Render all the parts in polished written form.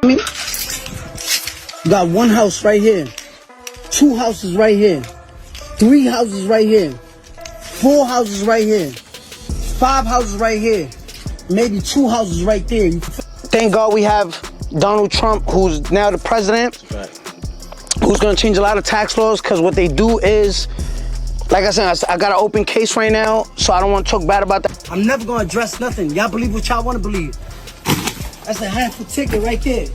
Me? Got one house right here, 2 houses right here, 3 houses right here, 4 houses right here, 5 houses right here, maybe 2 houses right there. Thank God we have Donald Trump, who's now the president, who's gonna change a lot of tax laws, because what they do is, like I said, I got an open case right now, so I don't want to talk bad about that. I'm never gonna address nothing. Y'all believe what y'all want to believe. That's a half a ticket right there.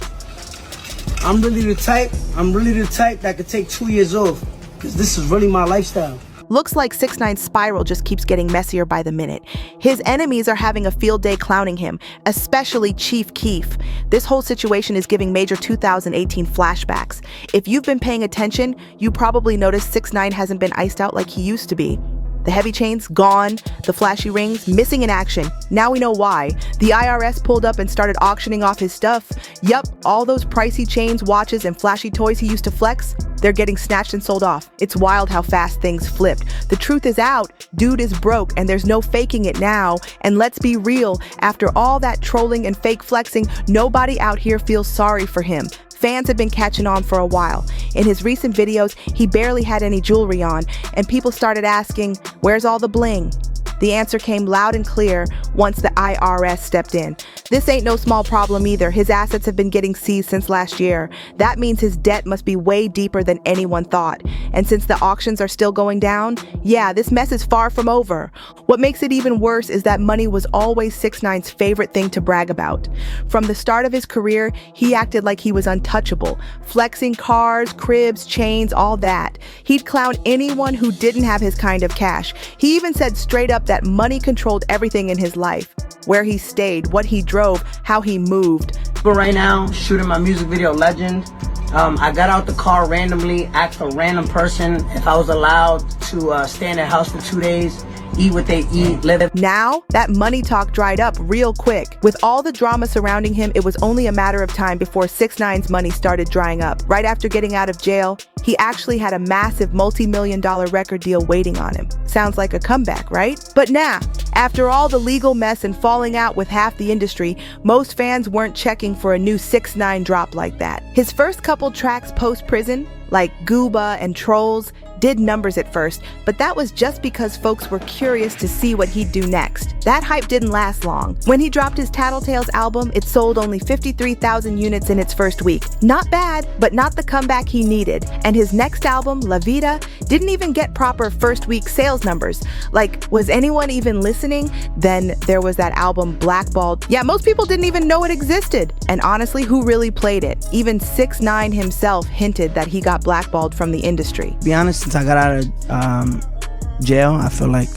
I'm really the type that could take 2 years off, because this is really my lifestyle. Looks like 6ix9ine's spiral just keeps getting messier by the minute. His enemies are having a field day clowning him, especially Chief Keef. This whole situation is giving major 2018 flashbacks. If you've been paying attention, you probably noticed 6ix9ine hasn't been iced out like he used to be. The heavy chains, gone. The flashy rings, missing in action. Now we know why. The IRS pulled up and started auctioning off his stuff. Yup, all those pricey chains, watches, and flashy toys he used to flex, they're getting snatched and sold off. It's wild how fast things flipped. The truth is out. Dude is broke, and there's no faking it now. And let's be real, after all that trolling and fake flexing, nobody out here feels sorry for him. Fans have been catching on for a while. In his recent videos, he barely had any jewelry on, and people started asking, where's all the bling? The answer came loud and clear once the IRS stepped in. This ain't no small problem either. His assets have been getting seized since last year. That means his debt must be way deeper than anyone thought. And since the auctions are still going down, yeah, this mess is far from over. What makes it even worse is that money was always 6ix9ine's favorite thing to brag about. From the start of his career, he acted like he was untouchable, flexing cars, cribs, chains, all that. He'd clown anyone who didn't have his kind of cash. He even said straight up that money controlled everything in his life. Where he stayed, what he drove, how he moved. But right now, shooting my music video, Legend, I got out the car randomly, asked a random person if I was allowed to stay in their house for 2 days, eat what they eat, live. Now, that money talk dried up real quick. With all the drama surrounding him, it was only a matter of time before 6ix9ine's money started drying up. Right after getting out of jail, he actually had a massive multi-million-dollar record deal waiting on him. Sounds like a comeback, right? But nah, after all the legal mess and falling out with half the industry, most fans weren't checking for a new 6ix9ine drop like that. His first couple tracks post-prison, like Gooba and Trolls, did numbers at first, but that was just because folks were curious to see what he'd do next. That hype didn't last long. When he dropped his Tattletales album, it sold only 53,000 units in its first week. Not bad, but not the comeback he needed. And his next album, La Vida, didn't even get proper first week sales numbers. Like, was anyone even listening? Then there was that album Blackballed. Yeah, most people didn't even know it existed. And honestly, who really played it? Even 6ix9ine himself hinted that he got blackballed from the industry. To be honest, since I got out of jail, I feel like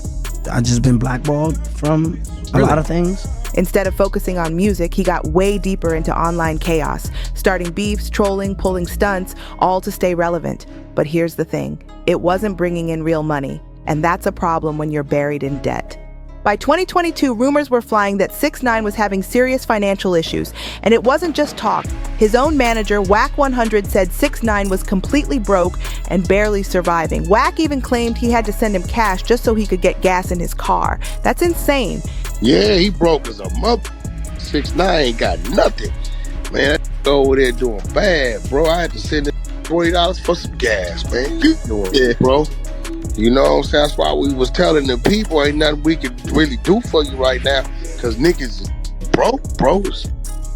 I just been blackballed from a lot of things. Instead of focusing on music, he got way deeper into online chaos, starting beefs, trolling, pulling stunts, all to stay relevant. But here's the thing, it wasn't bringing in real money, and that's a problem when you're buried in debt. By 2022, rumors were flying that 6ix9ine was having serious financial issues, and it wasn't just talk. His own manager, Wack 100, said 6ix9ine was completely broke and barely surviving. Wack even claimed he had to send him cash just so he could get gas in his car. That's insane. Yeah, he broke as a mother. 6ix9ine ain't got nothing. Man, that over there doing bad, bro. I had to send him $20 for some gas, man. Yeah, bro. You know what I'm saying? That's why we was telling the people ain't nothing we can really do for you right now, because niggas is broke, bro.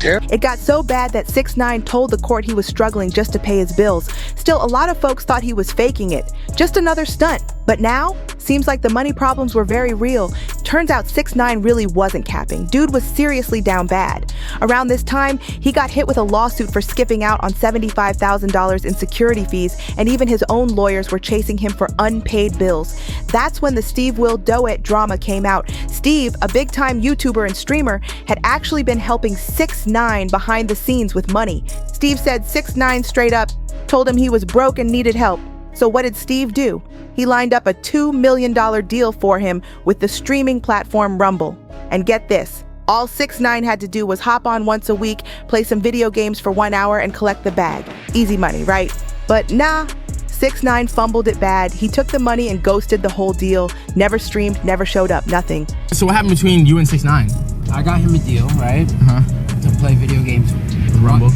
It got so bad that 6ix9ine told the court he was struggling just to pay his bills. Still, a lot of folks thought he was faking it. Just another stunt. But now, seems like the money problems were very real. Turns out 6ix9ine really wasn't capping. Dude was seriously down bad. Around this time, he got hit with a lawsuit for skipping out on $75,000 in security fees, and even his own lawyers were chasing him for unpaid bills. That's when the Steve Will Doet drama came out. Steve, a big-time YouTuber and streamer, had actually been helping 6ix9ine behind the scenes with money. Steve said 6ix9ine straight up told him he was broke and needed help. So what did Steve do? He lined up a $2 million deal for him with the streaming platform Rumble. And get this, all 6ix9ine had to do was hop on once a week, play some video games for 1 hour, and collect the bag. Easy money, right? But nah, 6ix9ine fumbled it bad. He took the money and ghosted the whole deal. Never streamed, never showed up, nothing. So what happened between you and 6ix9ine? I got him a deal, right? To play video games. Rumble.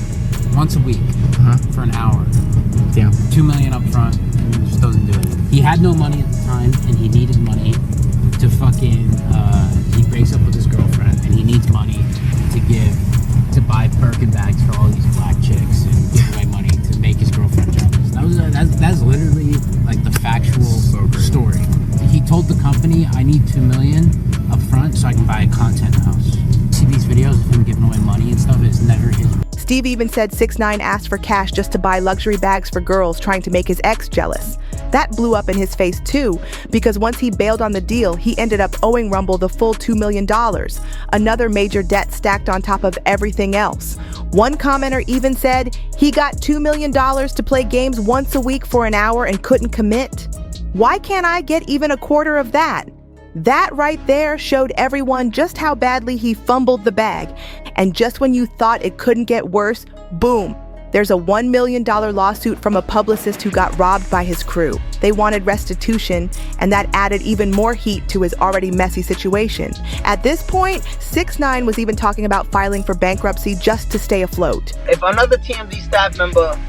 once a week for an hour. Damn. $2 million up front, just doesn't do it. He had no money at the time, and he needed money to fucking, he breaks up with his girlfriend, and he needs money to buy Birkin bags for all these black chicks and give away money to make his girlfriend jealous. That's literally like the factual story. He told the company, I need $2 million up front so I can buy a content house. See these videos of him giving away money and stuff, it's never his. Steve even said 6ix9ine asked for cash just to buy luxury bags for girls, trying to make his ex jealous. That blew up in his face too, because once he bailed on the deal, he ended up owing Rumble the full $2 million, another major debt stacked on top of everything else. One commenter even said he got $2 million to play games once a week for an hour and couldn't commit. Why can't I get even a quarter of that? That right there showed everyone just how badly he fumbled the bag. And just when you thought it couldn't get worse, boom, there's a $1 million lawsuit from a publicist who got robbed by his crew. They wanted restitution, and that added even more heat to his already messy situation. At this point, 6ix9ine was even talking about filing for bankruptcy just to stay afloat. If another TMZ staff member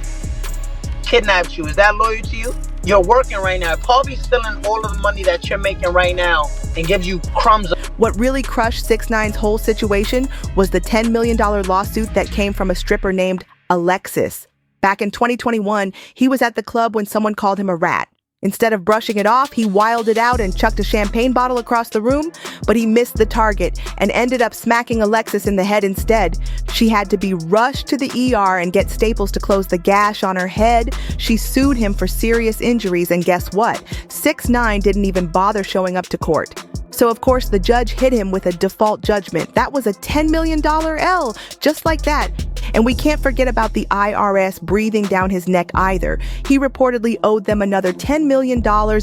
kidnapped you, is that loyal to you? You're working right now. Paulie's stealing all of the money that you're making right now and gives you crumbs. What really crushed 6ix9ine's whole situation was the $10 million lawsuit that came from a stripper named Alexis. Back in 2021, he was at the club when someone called him a rat. Instead of brushing it off, he wilded out and chucked a champagne bottle across the room, but he missed the target and ended up smacking Alexis in the head instead. She had to be rushed to the ER and get staples to close the gash on her head. She sued him for serious injuries, and guess what? 6ix9ine didn't even bother showing up to court. So of course the judge hit him with a default judgment. That was a $10 million L, just like that. And we can't forget about the IRS breathing down his neck either. He reportedly owed them another $10 million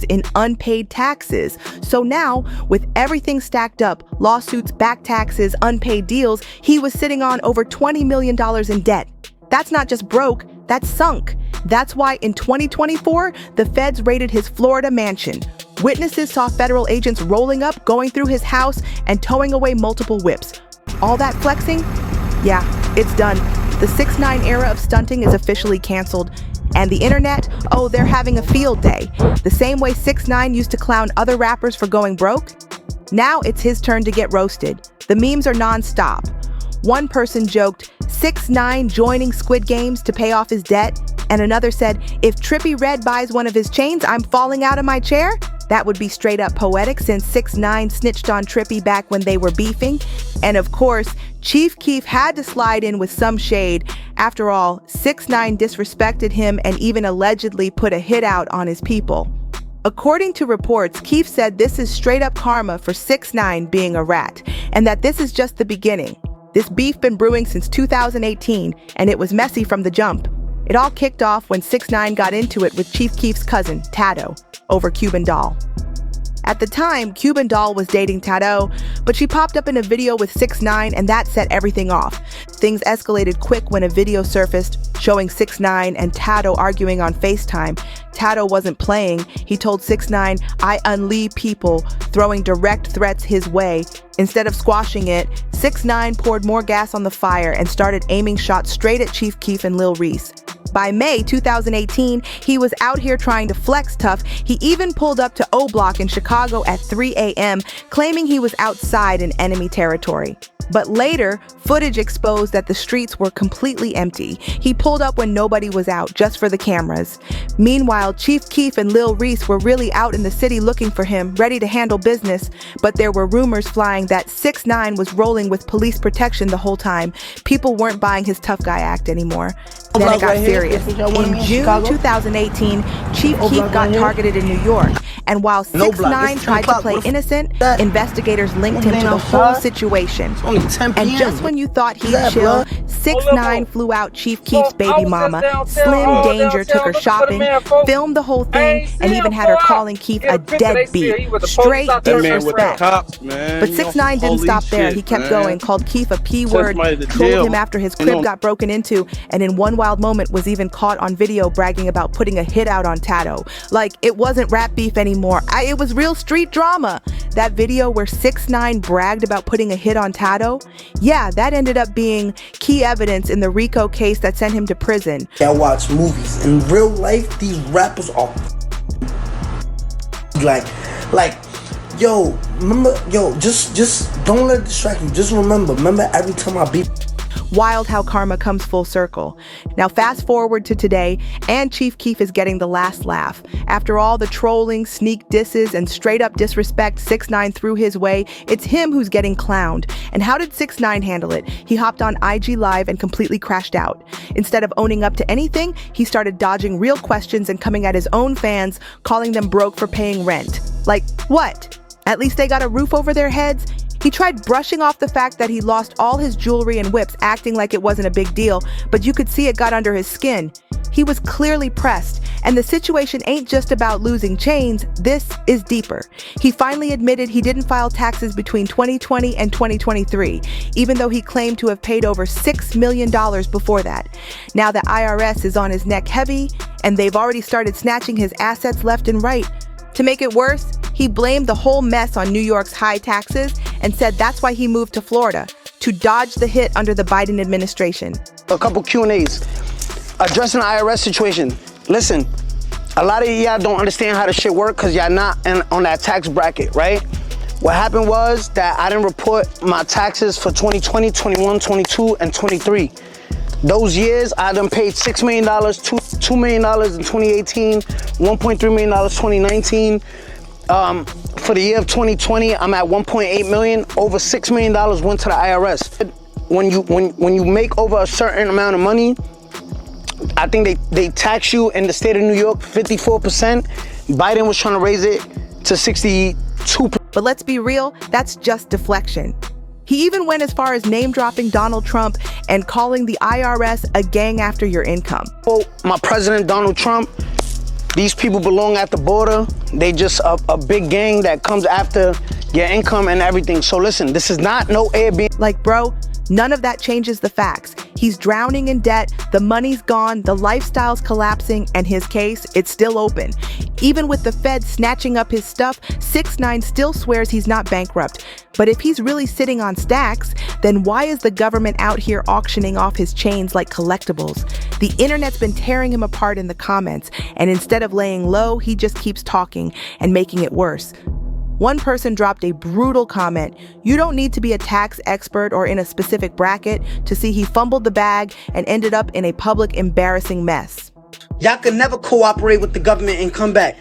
in unpaid taxes. So now, with everything stacked up, lawsuits, back taxes, unpaid deals, he was sitting on over $20 million in debt. That's not just broke, that's sunk. That's why in 2024, the feds raided his Florida mansion. Witnesses saw federal agents rolling up, going through his house, and towing away multiple whips. All that flexing? Yeah, it's done. The 6ix9ine era of stunting is officially canceled. And the internet? Oh, they're having a field day. The same way 6ix9ine used to clown other rappers for going broke? Now it's his turn to get roasted. The memes are non-stop. One person joked, 6ix9ine joining Squid Games to pay off his debt, and another said, if Trippie Redd buys one of his chains, I'm falling out of my chair? That would be straight up poetic, since 6ix9ine snitched on Trippie back when they were beefing. And of course, Chief Keef had to slide in with some shade. After all, 6ix9ine disrespected him and even allegedly put a hit out on his people. According to reports, Keef said this is straight up karma for 6ix9ine being a rat, and that this is just the beginning. This beef been brewing since 2018, and it was messy from the jump. It all kicked off when 6ix9ine got into it with Chief Keef's cousin, Tato, over Cuban Doll. At the time, Cuban Doll was dating Tato, but she popped up in a video with 6ix9ine, and that set everything off. Things escalated quick when a video surfaced showing 6ix9ine and Tato arguing on FaceTime. Tato wasn't playing. He told 6ix9ine, I unleash people, throwing direct threats his way. Instead of squashing it, 6ix9ine poured more gas on the fire and started aiming shots straight at Chief Keef and Lil Reese. By May 2018, he was out here trying to flex tough. He even pulled up to O Block in Chicago at 3 a.m., claiming he was outside in enemy territory. But later, footage exposed that the streets were completely empty. He pulled up when nobody was out, just for the cameras. Meanwhile, Chief Keef and Lil Reese were really out in the city looking for him, ready to handle business. But there were rumors flying that 6ix9ine was rolling with police protection the whole time. People weren't buying his tough guy act anymore. Then it got serious. In June 2018, Chief Keef got targeted in New York. And while 6ix9ine tried to play innocent, investigators linked him to the whole situation. And just when you thought he'd chill, 6ix9ine flew out Chief Keef's baby mama. Slim Danger took her shopping, filmed the whole thing, and even had her calling Keef a deadbeat. Straight disrespect. But 6ix9ine didn't stop there. He kept going, called Keef a P-word, trolled him after his crib got broken into, and in one wild moment was even caught on video bragging about putting a hit out on Tato. Like, it wasn't rap beef anymore. It was real street drama. That video where 6ix9ine bragged about putting a hit on Tato, yeah, that ended up being key evidence in the RICO case that sent him to prison. I watch movies. In real life, these rappers are like, yo, remember, just don't let it distract you. Just remember every time I beat. Wild how karma comes full circle. Now fast forward to today, and Chief Keef is getting the last laugh. After all the trolling, sneak disses, and straight up disrespect 6ix9ine threw his way, it's him who's getting clowned. And how did 6ix9ine handle it? He hopped on IG Live and completely crashed out. Instead of owning up to anything, he started dodging real questions and coming at his own fans, calling them broke for paying rent. Like, what? At least they got a roof over their heads? He tried brushing off the fact that he lost all his jewelry and whips, acting like it wasn't a big deal, but you could see it got under his skin. He was clearly pressed, and the situation ain't just about losing chains, this is deeper. He finally admitted he didn't file taxes between 2020 and 2023, even though he claimed to have paid over $6 million before that. Now the IRS is on his neck heavy, and they've already started snatching his assets left and right. To make it worse, he blamed the whole mess on New York's high taxes and said that's why he moved to Florida, to dodge the hit under the Biden administration. A couple Q&As addressing the IRS situation. Listen, a lot of y'all don't understand how the shit work because y'all not on that tax bracket, right? What happened was that I didn't report my taxes for 2020, 21, 22, and 23. Those years, I done paid $6 million, $2 million in 2018, $1.3 million 2019. For the year of 2020, I'm at 1.8 million. Over $6 million went to the IRS. When you make over a certain amount of money, I think they tax you in the state of New York 54%. Biden was trying to raise it to 62%. But let's be real, that's just deflection. He even went as far as name-dropping Donald Trump and calling the IRS a gang after your income. Oh, my president, Donald Trump, these people belong at the border. They just a big gang that comes after your income and everything. So listen, this is not no Airbnb. Like, bro, none of that changes the facts. He's drowning in debt, the money's gone, the lifestyle's collapsing, and his case, it's still open. Even with the Fed snatching up his stuff, 6ix9ine still swears he's not bankrupt. But if he's really sitting on stacks, then why is the government out here auctioning off his chains like collectibles? The internet's been tearing him apart in the comments, and instead of laying low, he just keeps talking and making it worse. One person dropped a brutal comment. You don't need to be a tax expert or in a specific bracket to see he fumbled the bag and ended up in a public embarrassing mess. Y'all could never cooperate with the government and come back.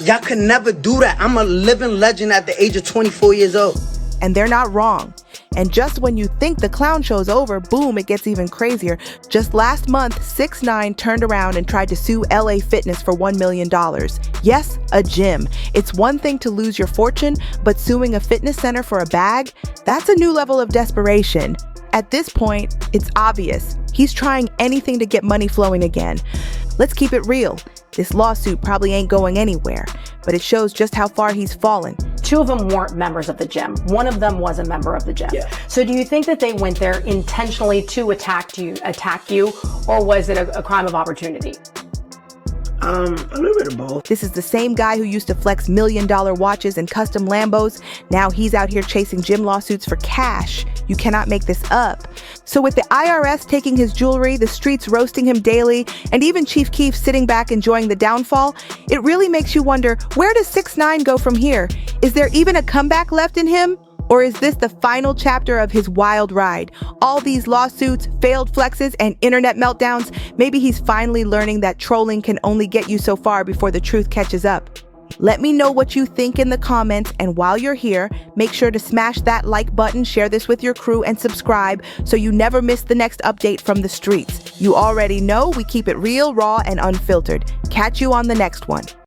Y'all could never do that. I'm a living legend at the age of 24 years old. And they're not wrong. And just when you think the clown show's over, boom, it gets even crazier. Just last month, 6ix9ine turned around and tried to sue LA Fitness for $1 million. Yes, a gym. It's one thing to lose your fortune, but suing a fitness center for a bag? That's a new level of desperation. At this point, it's obvious. He's trying anything to get money flowing again. Let's keep it real. This lawsuit probably ain't going anywhere, but it shows just how far he's fallen. Two of them weren't members of the gym. One of them was a member of the gym. Yeah. So do you think that they went there intentionally to attack you, or was it a crime of opportunity? A little bit of both. This is the same guy who used to flex $1 million watches and custom Lambos. Now he's out here chasing gym lawsuits for cash. You cannot make this up. So with the IRS taking his jewelry, the streets roasting him daily, and even Chief Keef sitting back enjoying the downfall, it really makes you wonder, where does 6ix9ine go from here? Is there even a comeback left in him? Or is this the final chapter of his wild ride? All these lawsuits, failed flexes, and internet meltdowns, maybe he's finally learning that trolling can only get you so far before the truth catches up. Let me know what you think in the comments, and while you're here, make sure to smash that like button, share this with your crew, and subscribe so you never miss the next update from the streets. You already know we keep it real, raw, and unfiltered. Catch you on the next one.